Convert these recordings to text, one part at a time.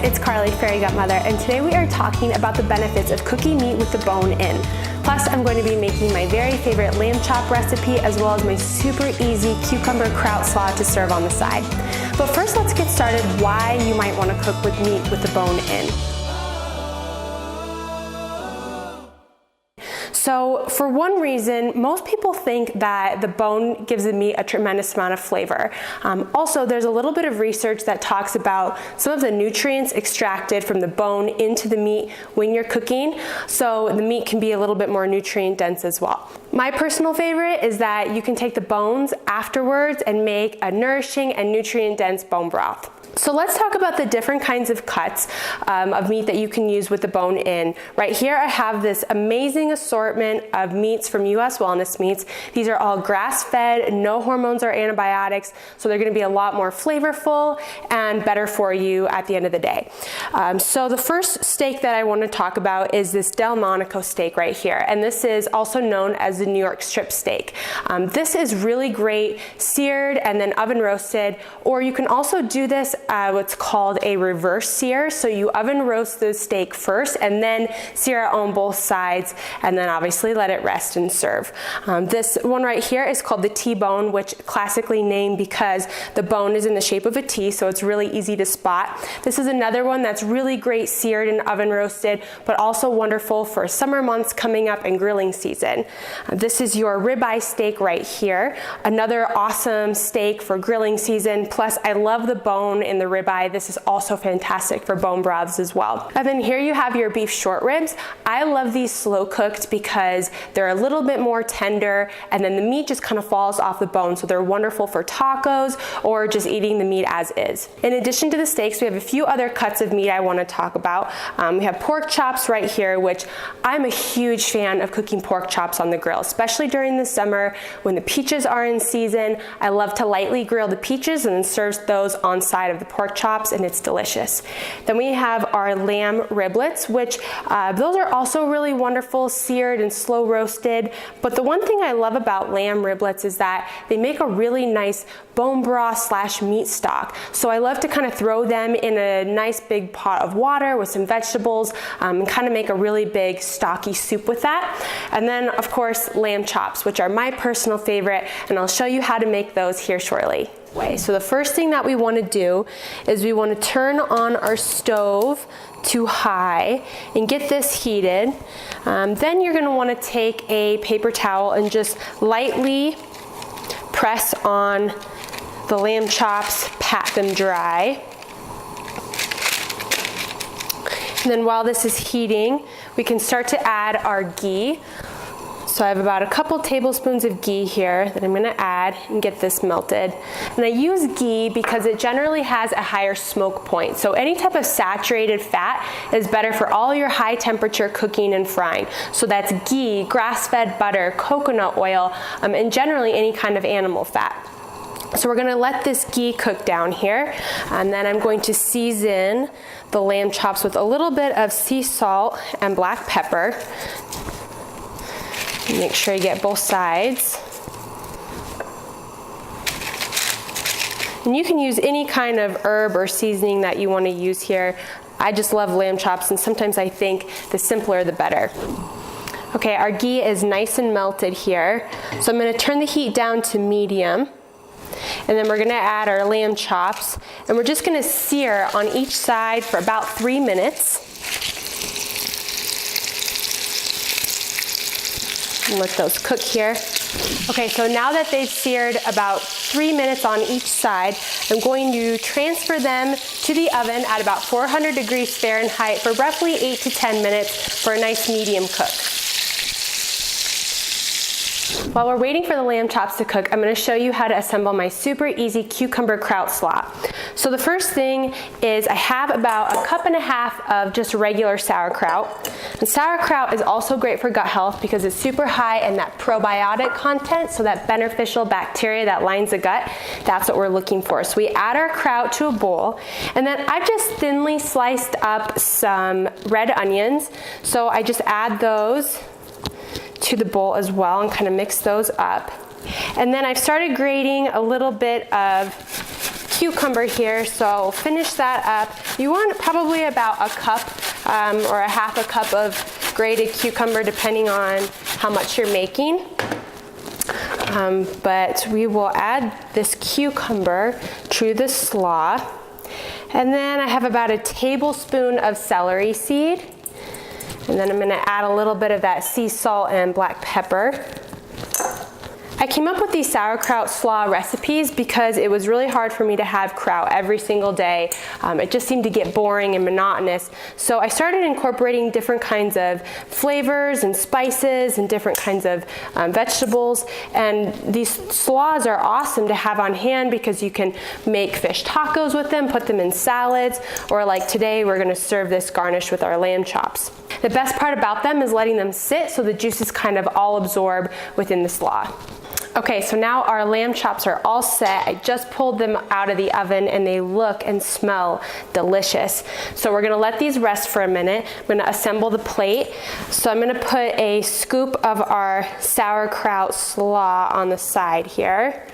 it's Carly, Fairy Godmother, and today we are talking about the benefits of cooking meat with the bone in. Plus, I'm going to be making my very favorite lamb chop recipe as well as my super easy cucumber kraut slaw to serve on the side. But first, let's get started why you might want to cook with meat with the bone in. So for one reason, most people think that the bone gives the meat a tremendous amount of flavor. Also, there's a little bit of research that talks about some of the nutrients extracted from the bone into the meat when you're cooking, so the meat can be a little bit more nutrient dense as well. My personal favorite is that you can take the bones afterwards and make a nourishing and nutrient dense bone broth. So let's talk about the different kinds of cuts of meat that you can use with the bone in. Right here I have this amazing assortment of meats from US Wellness Meats. These are all grass-fed, no hormones or antibiotics, so they're going to be a lot more flavorful and better for you at the end of the day. So the first steak that I want to talk about is this Delmonico steak right here, and this is also known as the New York strip steak. This is really great seared and then oven roasted, or you can also do this what's called a reverse sear. So you oven roast the steak first and then sear it on both sides and then obviously let it rest and serve. This one right here is called the T-bone, which classically named because the bone is in the shape of a T, so it's really easy to spot. This is another one that's really great seared and oven roasted, but also wonderful for summer months coming up and grilling season. This is your ribeye steak right here, another awesome steak for grilling season. Plus I love the bone in the ribeye. This is also fantastic for bone broths as well. And then here you have your beef short ribs. I love these slow cooked because they're a little bit more tender and then the meat just kind of falls off the bone, so they're wonderful for tacos or just eating the meat as is. In addition to the steaks, we have a few other cuts of meat I want to talk about. We have pork chops right here, which I'm a huge fan of cooking pork chops on the grill, especially during the summer when the peaches are in season. I love to lightly grill the peaches and then serve those on side of the pork chops, and it's delicious. Then we have our lamb riblets, which those are also really wonderful, seared and slow roasted. But the one thing I love about lamb riblets is that they make a really nice bone broth slash meat stock. So I love to kind of throw them in a nice big pot of water with some vegetables and kind of make a really big stocky soup with that. And then of course lamb chops, which are my personal favorite, and I'll show you how to make those here shortly. So the first thing that we want to do is we want to turn on our stove to high and get this heated. Then you're going to want to take a paper towel and just lightly press on the lamb chops, pat them dry. And then while this is heating, we can start to add our ghee. So I have about a couple tablespoons of ghee here that I'm going to add and get this melted. And I use ghee because it generally has a higher smoke point. So any type of saturated fat is better for all your high temperature cooking and frying. So that's ghee, grass-fed butter, coconut oil, and generally any kind of animal fat. So we're going to let this ghee cook down here, and then I'm going to season the lamb chops with a little bit of sea salt and black pepper. Make sure you get both sides. And you can use any kind of herb or seasoning that you want to use here. I just love lamb chops, and sometimes I think the simpler the better. Okay, our ghee is nice and melted here. So I'm going to turn the heat down to medium. And then we're going to add our lamb chops, and we're just going to sear on each side for about 3 minutes. Let those cook here. Okay, so now that they've seared about 3 minutes on each side, I'm going to transfer them to the oven at about 400 degrees Fahrenheit for roughly 8 to 10 minutes for a nice medium cook. While we're waiting for the lamb chops to cook, I'm going to show you how to assemble my super easy cucumber kraut slaw. So the first thing is I have about 1.5 cups of just regular sauerkraut. And sauerkraut is also great for gut health because it's super high in that probiotic content, so that beneficial bacteria that lines the gut, that's what we're looking for. So we add our kraut to a bowl, and then I've just thinly sliced up some red onions. So I just add those to the bowl as well and kind of mix those up. And then I've started grating a little bit of cucumber here, so finish that up. You want probably about a cup or a half a cup of grated cucumber, depending on how much you're making. But we will add this cucumber to the slaw. And then I have about a tablespoon of celery seed. And then I'm gonna add a little bit of that sea salt and black pepper. I came up with these sauerkraut slaw recipes because it was really hard for me to have kraut every single day. It just seemed to get boring and monotonous. So I started incorporating different kinds of flavors and spices and different kinds of vegetables. And these slaws are awesome to have on hand because you can make fish tacos with them, put them in salads, or like today we're gonna serve this garnish with our lamb chops. The best part about them is letting them sit so the juices kind of all absorb within the slaw. Okay, so now our lamb chops are all set. I just pulled them out of the oven and they look and smell delicious. So we're gonna let these rest for a minute. I'm gonna assemble the plate. So I'm gonna put a scoop of our sauerkraut slaw on the side here.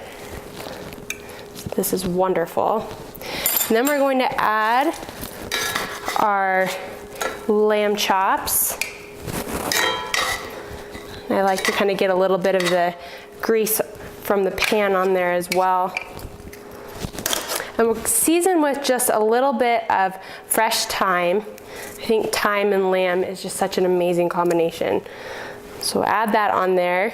This is wonderful. And then we're going to add our lamb chops. And I like to kind of get a little bit of the grease from the pan on there as well. And we'll season with just a little bit of fresh thyme. I think thyme and lamb is just such an amazing combination. So add that on there.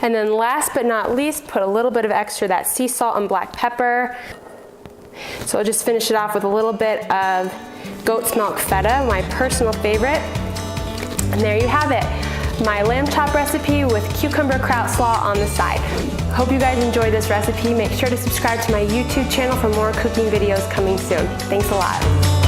And then last but not least, put a little bit of extra that sea salt and black pepper. So I'll just finish it off with a little bit of goat's milk feta, my personal favorite. And there you have it. My lamb chop recipe with cucumber kraut slaw on the side. Hope you guys enjoyed this recipe. Make sure to subscribe to my YouTube channel for more cooking videos coming soon. Thanks a lot.